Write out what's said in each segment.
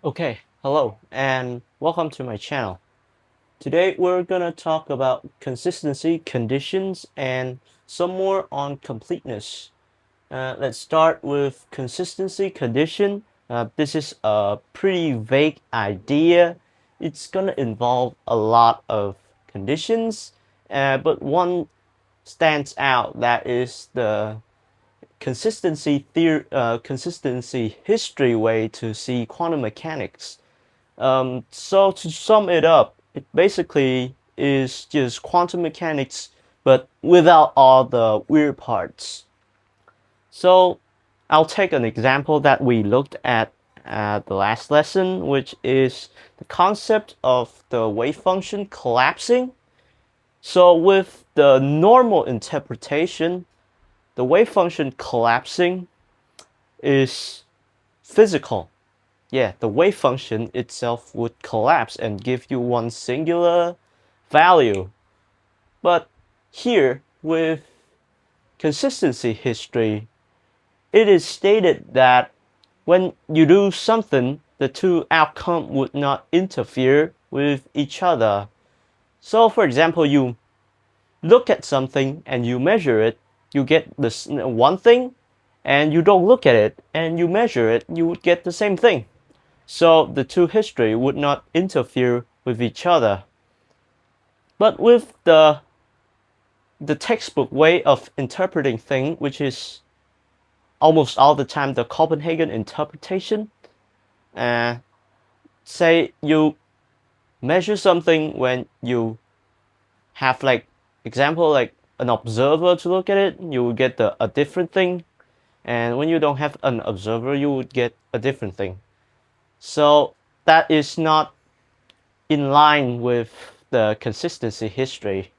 Okay, hello and welcome to my channel. Today we're gonna talk about consistency, conditions, and some more on completeness. Let's start with consistency condition. This is a pretty vague idea. It's gonna involve a lot of conditions, but one stands out, that is the consistency history way to see quantum mechanics. So to sum it up, it basically is just quantum mechanics, but without all the weird parts. So I'll take an example that we looked at the last lesson, which is the concept of the wave function collapsing. So with the normal interpretation, the wave function collapsing is physical. Yeah, the wave function itself would collapse and give you one singular value. But here, with consistency history, it is stated that when you do something, the two outcomes would not interfere with each other. So, for example, you look at something and you measure it, you get this one thing, and you don't look at it and you measure it, you would get the same thing. So the two history would not interfere with each other. But with the textbook way of interpreting things, which is almost all the time the Copenhagen interpretation, uh, say you measure something when you have like example like an observer to look at it, you will get a different thing, and when you don't have an observer, you would get a different thing. So that is not in line with the consistency history.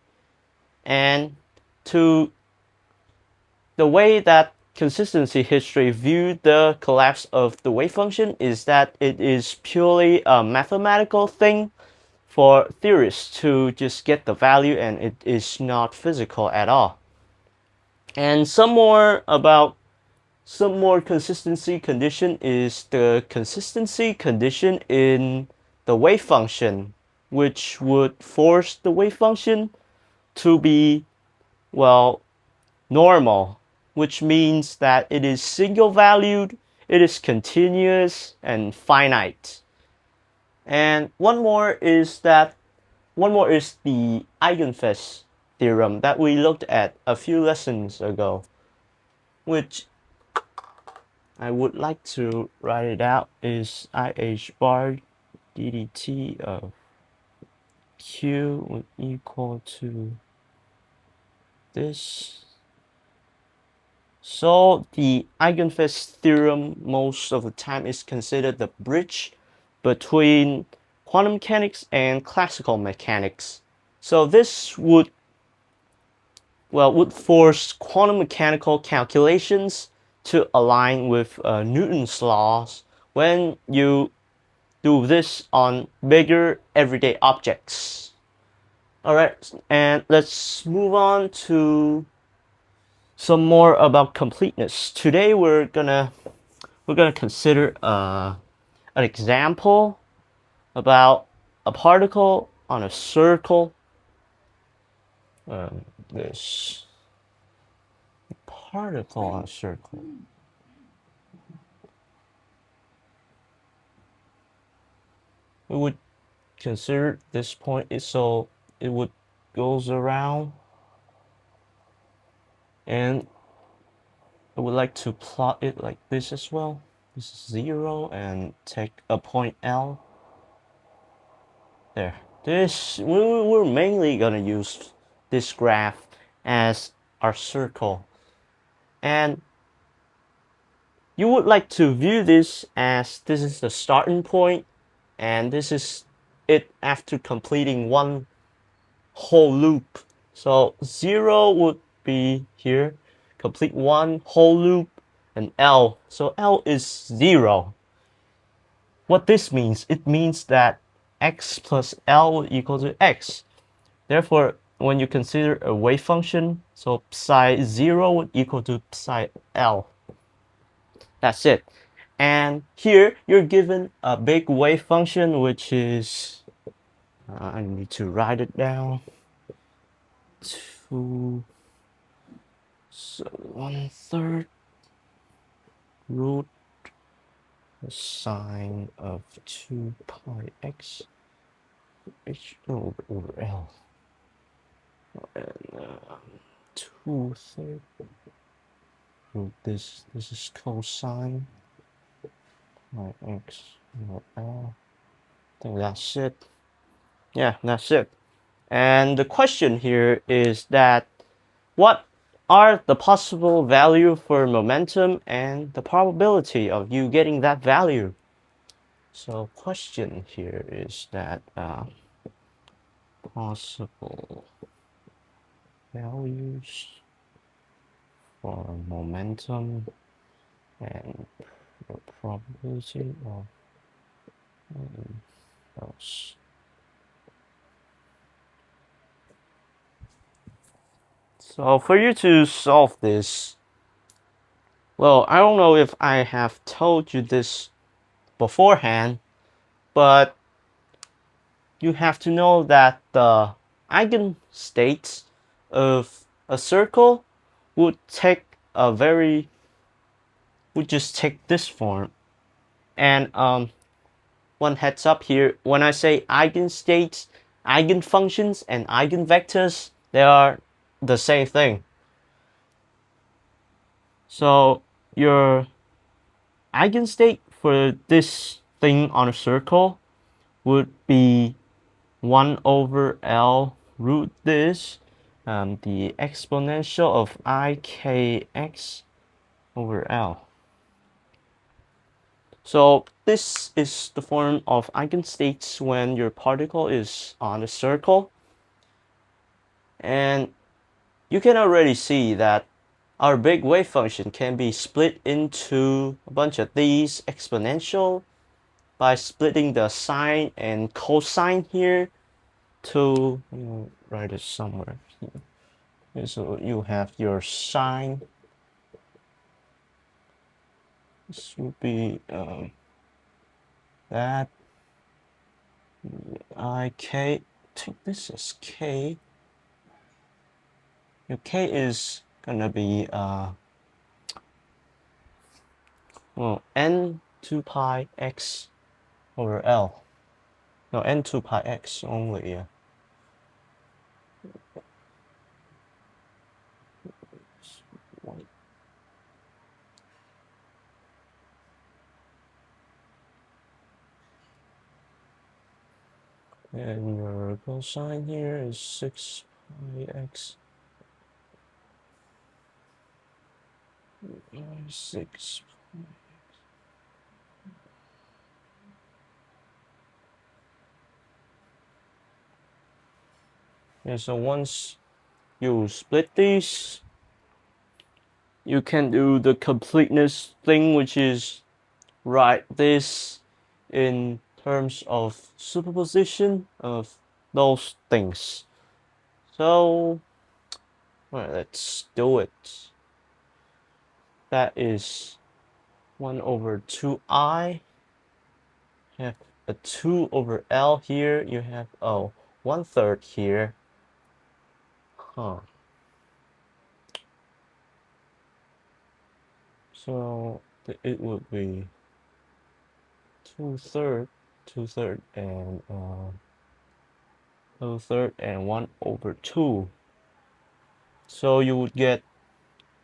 And to the way that consistency history viewed the collapse of the wave function is that it is purely a mathematical thing for theorists to just get the value, and it is not physical at all. And some more consistency condition is the consistency condition in the wave function, which would force the wave function to be, well, normal, which means that it is single valued, it is continuous and finite. And one more is the eigenvalue theorem that we looked at a few lessons ago, which I would like to write it out, is IH bar ddt of Q would equal to this. So the eigenvalue theorem most of the time is considered the bridge between quantum mechanics and classical mechanics. So this would force quantum mechanical calculations to align with Newton's laws when you do this on bigger everyday objects. All right, and let's move on to some more about completeness. Today we're gonna consider an example about a particle on a circle. This particle on a circle. We would consider this point is so it would goes around, and I would like to plot it like this as well. This is 0 and take a point L. There. We're mainly gonna use this graph as our circle. And you would like to view this as this is the starting point, and this is it after completing one whole loop. So 0 would be here, complete one whole loop, and L. So L is 0. What this means, it means that x plus L will equal to x. Therefore, when you consider a wave function, so psi 0 would equal to psi L. That's it. And here you're given a big wave function, which is, I need to write it down, 2, so 1/3 root the sine of 2 pi x h over L, and 2/3 root this is cosine pi x over L. I think that's it. Yeah, that's it. And the question here is that what are the possible value for momentum and the probability of you getting that value? So question here is that possible values for momentum and the probability of those. So for you to solve this, well, I don't know if I have told you this beforehand, but you have to know that the eigenstates of a circle would take a very would just take this form. And one heads up here, when I say eigenstates, eigenfunctions and eigenvectors, they are the same thing. So your eigenstate for this thing on a circle would be 1 over L root this, the exponential of ikx over L. So this is the form of eigenstates when your particle is on a circle. And you can already see that our big wave function can be split into a bunch of these exponential by splitting the sine and cosine here to, write it somewhere here. Okay, so you have your sine. This would be that ik. Take this as k. Your k is gonna be well, n 2 pi x over L. No, n 2 pi x only. Yeah. And your cosine here is 6 pi x 6. Yeah, so once you split these, you can do the completeness thing, which is write this in terms of superposition of those things. So, well, let's do it. That is 1 over 2i. You have a 2 over L here. You have, 1/3 here. Huh. So it would be 2/3, 2/3, and 2/3 and 1 over 2. So you would get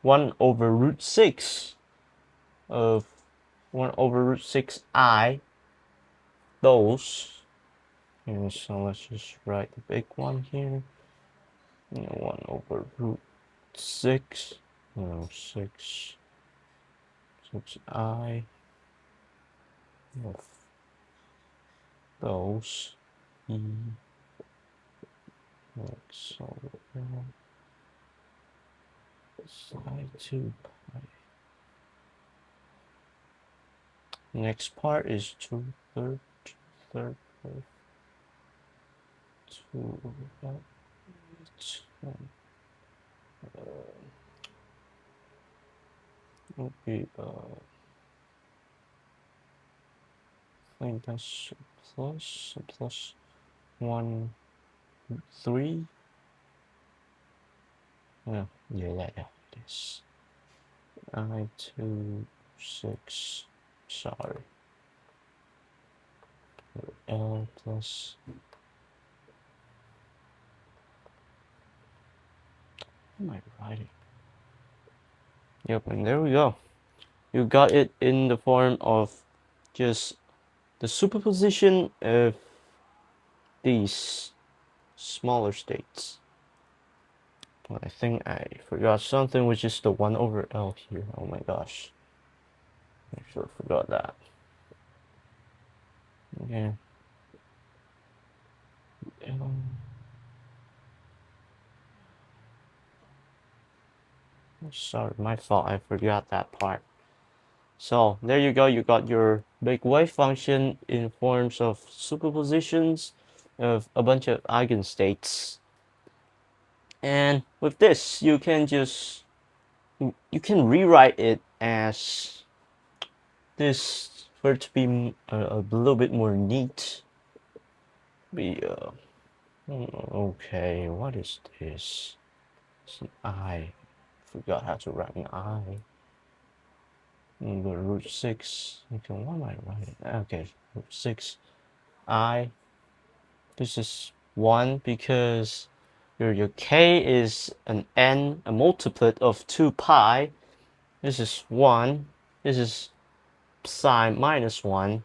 1 over root 6 of 1 over root 6i, those. And so let's just write the big one here. 1 over root 6, 6, 6i of those e x over L side 2 pi. Next part is 2/3, 2/3, 2 over L. Would be think that's plus 1, 3. Yeah, it is. I 2, 6. Sorry. L plus. What am I writing? Yep, and there we go. You got it in the form of just the superposition of these smaller states. I think I forgot something, which is the 1 over L here. Oh my gosh. I sure forgot that. Okay. Sorry, my fault. I forgot that part. So there you go. You got your big wave function in forms of superpositions of a bunch of eigenstates. And with this, you can rewrite it as this for it to be a little bit more neat. Okay, what is this? It's an I. Forgot how to write an I. Go to root 6. Okay, what am I writing? Okay, root 6. I. This is 1 because your k is an n, a multiplet of 2 pi. This is 1. This is psi minus 1.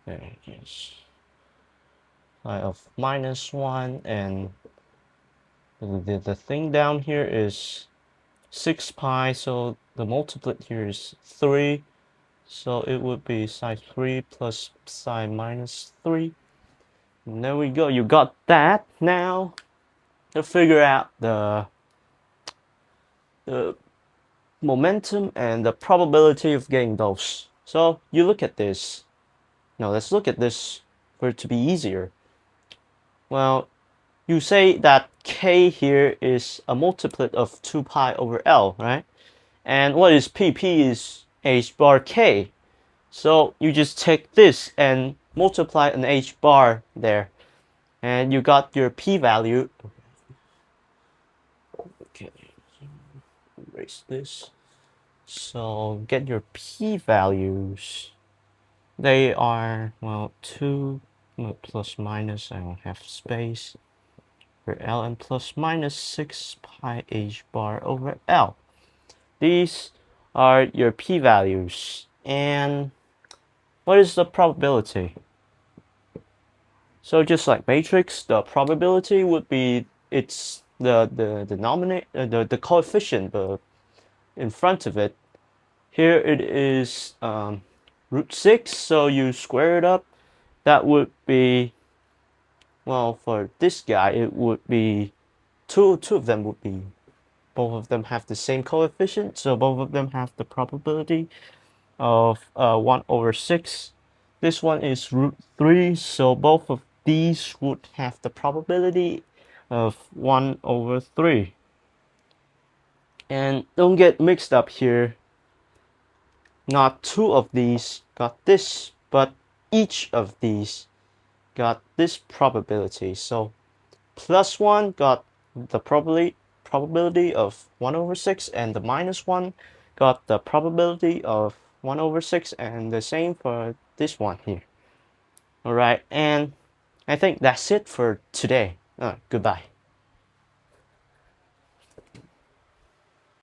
Yes. Psi of minus 1, and the thing down here is 6 pi, so the multiplet here is 3. So it would be psi 3 plus psi minus 3. And there we go. You got that. Now to figure out the momentum and the probability of getting those. So you look at this. Now let's look at this for it to be easier. Well, you say that k here is a multiplet of 2 pi over L, right? And what is P? P is h bar k. So you just take this and multiply an h bar there. And you got your P value. Okay, erase this. So get your P values. They are, well, 2 plus minus, I don't have space, for L, and plus minus 6 pi h bar over L. These are your P values. And what is the probability? So just like matrix, the probability would be it's the denominator, the coefficient in front of it. Here it is root 6, so you square it up. That would be, well, for this guy, it would be two of them would be, both of them have the same coefficient, so both of them have the probability of 1 over 6. This one is root 3, so both of these would have the probability of 1 over 3. And don't get mixed up here. Not two of these got this, but each of these got this probability. So plus 1 got the probability of 1 over 6, and the minus 1 got the probability of 1 over 6, and the same for this one here. Alright, and I think that's it for today. Goodbye.